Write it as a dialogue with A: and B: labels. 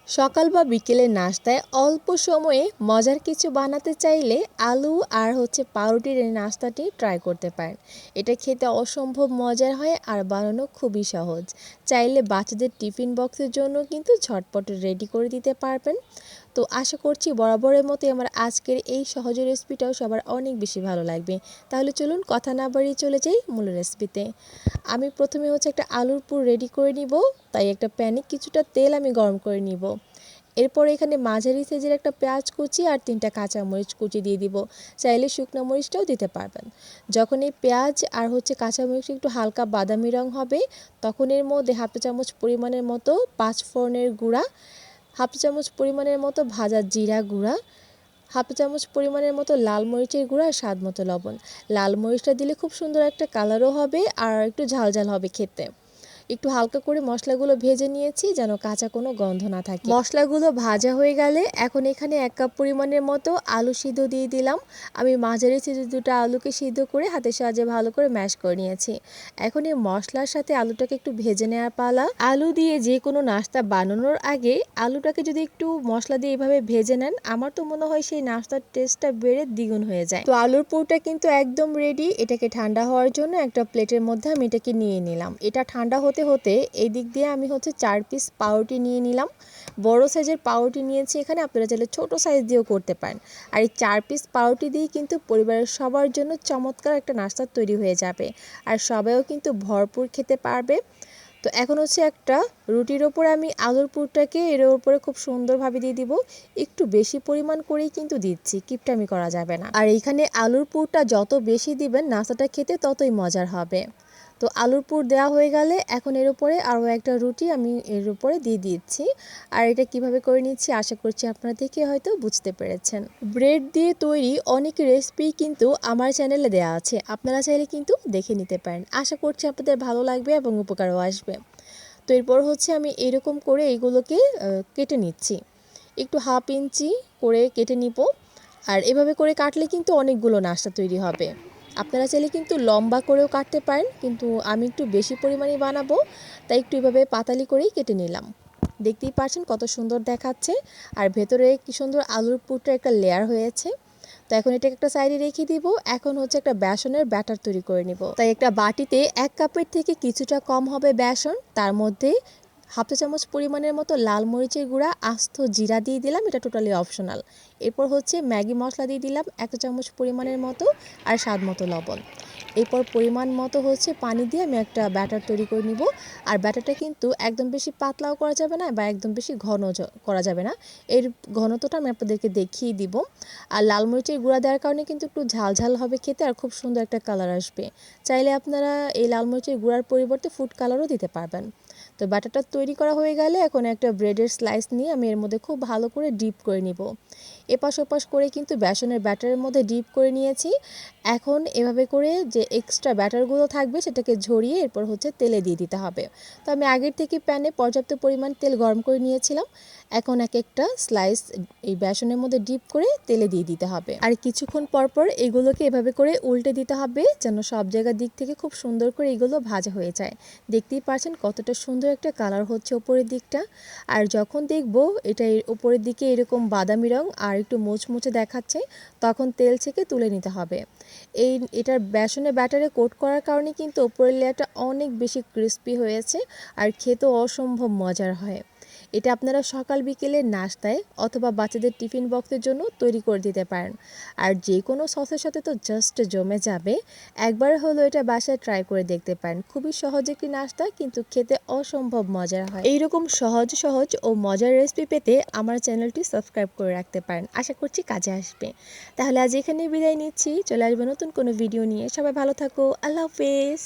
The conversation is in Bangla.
A: সকাল বা বিকেলের নাস্তায় অল্প সময়ে মজার কিছু বানাতে চাইলে আলু আর পাউরুটির এই নাস্তাটি ট্রাই করতে পারেন। এটা খেতে অসম্ভব মজার হয় আর বানানো খুবই সহজ। চাইলে বাচ্চাদের টিফিন বক্সের জন্য কিন্তু ঝটপট রেডি করে দিতে পারবেন। তো আশা করছি বরাবরের মতোই আমার আজকের এই সহজ রেসিপিটাও সবার অনেক বেশি ভালো লাগবে। তাহলে চলুন কথা না বাড়িয়ে চলে যাই মূল রেসিপিতে। আমি প্রথমে একটা আলুর পুর রেডি করে নিব। তাই একটা প্যানে কিছুটা তেল আমি গরম করে নিব। এরপর এখানে মাঝারি সাইজের একটা পেঁয়াজ কুচি আর 3টা কাঁচামরিচ কুচি দিয়ে দিব। চাইলে শুকনো মরিচটাও দিতে পারবেন। যখন এই পেঁয়াজ আর কাঁচামরিচ একটু হালকা বাদামি রং হবে, তখন এর মধ্যে হাফ চা চামচ পরিমাণের মতো পাঁচফোড়নের গুঁড়া, হাফ চা চামচ পরিমাণের মতো ভাজা জিরা গুঁড়া, হাফ চা চামচ পরিমাণের মতো লাল মরিচের গুঁড়া আর স্বাদ মতো লবণ। লাল মরিচটা দিলে খুব সুন্দর একটা কালারও হবে আর একটু ঝাল ঝাল হবে খেতে। একটু হালকা করে মশলাগুলো ভেজে নিয়েছি যেন কাঁচা কোনো গন্ধ না থাকে। মশলাগুলো ভাজা হয়ে গেলে এখন এখানে 1 কাপ পরিমাণের মতো আলু সিদ্ধ দিয়ে দিলাম। আমি মাঝারি সাইজের 2টা আলুকে সিদ্ধ করে হাতের সাহায্যে ভালো করে ম্যাশ করে নিয়েছি। এখন এই মশলার সাথে আলুটাকে একটু ভেজে নেওয়ার পালা। আলু দিয়ে যে কোনো নাস্তা বানানোর আগে আলুটাকে যদি একটু মশলা দিয়ে এভাবে ভেজে নেন, আমার তো মনে হয় সেই নাস্তার টেস্টটা বেড়ে দ্বিগুণ হয়ে যায়। তো আলুর পুরটা কিন্তু একদম রেডি। এটাকে ঠান্ডা হওয়ার জন্য একটা প্লেটের মধ্যে আমি এটাকে নিয়ে নিলাম। এটা ঠান্ডা হতে হতে এই দিক দিয়ে আমি 4 পিস পাউরুটি নিয়ে নিলাম। বড় সাইজের পাউরুটি নিয়েছি এখানে, আপনারা চাইলে ছোট সাইজ দিয়েও করতে পারেন। আর এই 4 পিস পাউরুটি দিয়ে কিন্তু পরিবারের সবার জন্য চমৎকার একটা নাস্তা তৈরি হয়ে যাবে। আর সবাইও কিন্তু ভরপুর খেতে পারবে। তো এখন একটা রুটির ওপরে আমি আলুর পুরটাকে এর উপরে খুব সুন্দরভাবে দিয়ে দিব। একটু বেশি পরিমাণ করেই কিন্তু দিচ্ছি, কিপটামি করা যাবে না। আর এইখানে আলুর পুরটা যত বেশি দিবেন নাস্তাটা খেতে ততই মজার হবে। তো আলুর পুর দেওয়া হয়ে গেলে এখন এর উপরে আরও একটা রুটি আমি এর উপরে দিয়ে দিচ্ছি। আর এটা কিভাবে করে নিচ্ছি আশা করছি আপনারা দেখে হয়তো বুঝতে পেরেছেন। ব্রেড দিয়ে তৈরি অনেক রেসিপি কিন্তু আমার চ্যানেলে দেওয়া আছে, আপনারা চাইলে কিন্তু দেখে নিতে পারেন। আশা করছি আপনাদের ভালো লাগবে এবং উপকারও আসবে। তো এরপর আমি এরকম করে এইগুলোকে কেটে নিচ্ছি। একটু হাফ ইঞ্চি করে কেটে নিব। আর এভাবে করে কাটলে কিন্তু অনেকগুলো নাস্তা তৈরি হবে। আপনারা চাইলে কিন্তু লম্বা করেও কাটতে পারেন, কিন্তু আমি একটু বেশি পরিমাণে বানাবো তাই একটু এভাবে পাতালি করেই কেটে নিলাম। দেখতেই পাচ্ছেন কত সুন্দর দেখাচ্ছে। আর ভেতরে কি সুন্দর আলুর পুরটা একটা লেয়ার হয়েছে। তো এখন এটাকে একটা সাইডে রেখে দিব। এখন একটা বেসনের ব্যাটার তৈরি করে নিব। তাই একটা বাটিতে 1 কাপের থেকে কিছুটা কম হবে বেসন, তার মধ্যে হাফ চা চামচ পরিমাণের মতো লাল মরিচের গুঁড়া, আস্ত জিরা দিয়ে দিলাম, এটা টোটালি অপশনাল। এরপর ম্যাগি মশলা দিয়ে দিলাম 1 চামচ পরিমাণের মতো আর স্বাদ মতো লবণ। এরপর পরিমাণ মতো পানি দিয়ে আমি একটা ব্যাটার তৈরি করে নিব। আর ব্যাটারটা কিন্তু একদম বেশি পাতলাও করা যাবে না বা একদম বেশি ঘন করা যাবে না। এর ঘনত্বটা আমি আপনাদেরকে দেখিয়ে দিব। আর লাল মরিচের গুঁড়া দেওয়ার কারণে কিন্তু একটু ঝাল ঝাল হবে খেতে আর খুব সুন্দর একটা কালার আসবে। চাইলে আপনারা এই লাল মরিচের গুঁড়ার পরিবর্তে ফুড কালারও দিতে পারবেন। তো ব্যাটারটা তৈরি করা হয়ে গেলে এখন একটা ব্রেডের স্লাইস নিয়ে আমি এর মধ্যে খুব ভালো করে ডিপ করে নিব। এপাশ ওপাশ করে কিন্তু বেসনের ব্যাটারের মধ্যে ডিপ করে নিয়েছি। এখন এভাবে করে যে এক্সট্রা ব্যাটারগুলো থাকবে সেটাকে ঝরিয়ে এরপর তেলে দিয়ে দিতে হবে। তো আমি আগের থেকে প্যানে পর্যাপ্ত পরিমাণ তেল গরম করে নিয়েছিলাম। এখন এক একটা স্লাইস এই বেসনের মধ্যে ডিপ করে তেলে দিয়ে দিতে হবে। আর কিছুক্ষণ পর পর এগুলোকে এভাবে করে উল্টে দিতে হবে যেন সব জায়গার দিক থেকে খুব সুন্দর করে এগুলো ভাজা হয়ে যায়। দেখতেই পাচ্ছেন কতটা সুন্দর একটা কালার হচ্ছে উপরের দিকটা। আর যখন দেখব এটা উপরের দিকে এরকম বাদামি রং আর একটু মুচমুচে দেখাচ্ছে, তখন তেল থেকে তুলে নিতে হবে। এটার বেসনের ব্যাটারে কোট করার কারণে কিন্তু উপরের লেয়ারটা অনেক বেশি ক্রিস্পি হয়েছে আর খেতেও অসম্ভব মজার হয়। এটা আপনারা সকাল বিকেলের নাস্তায় অথবা বাচ্চাদের টিফিন বক্সের জন্য তৈরি করে দিতে পারেন। আর যে কোনো সসের সাথে তো জাস্ট জমে যাবে। একবার হলো এটা বাসায় ট্রাই করে দেখতে পারেন। খুবই সহজ একটি নাস্তা, কিন্তু খেতে অসম্ভব মজার হয়। এইরকম সহজ সহজ ও মজার রেসিপি পেতে আমার চ্যানেলটি সাবস্ক্রাইব করে রাখতে পারেন। আশা করছি কাজে আসবে। তাহলে আজ এখানেই বিদায় নিচ্ছি, চলে আসবে নতুন কোনো ভিডিও নিয়ে। সবাই ভালো থাকো, আল্লাহ হাফেজ।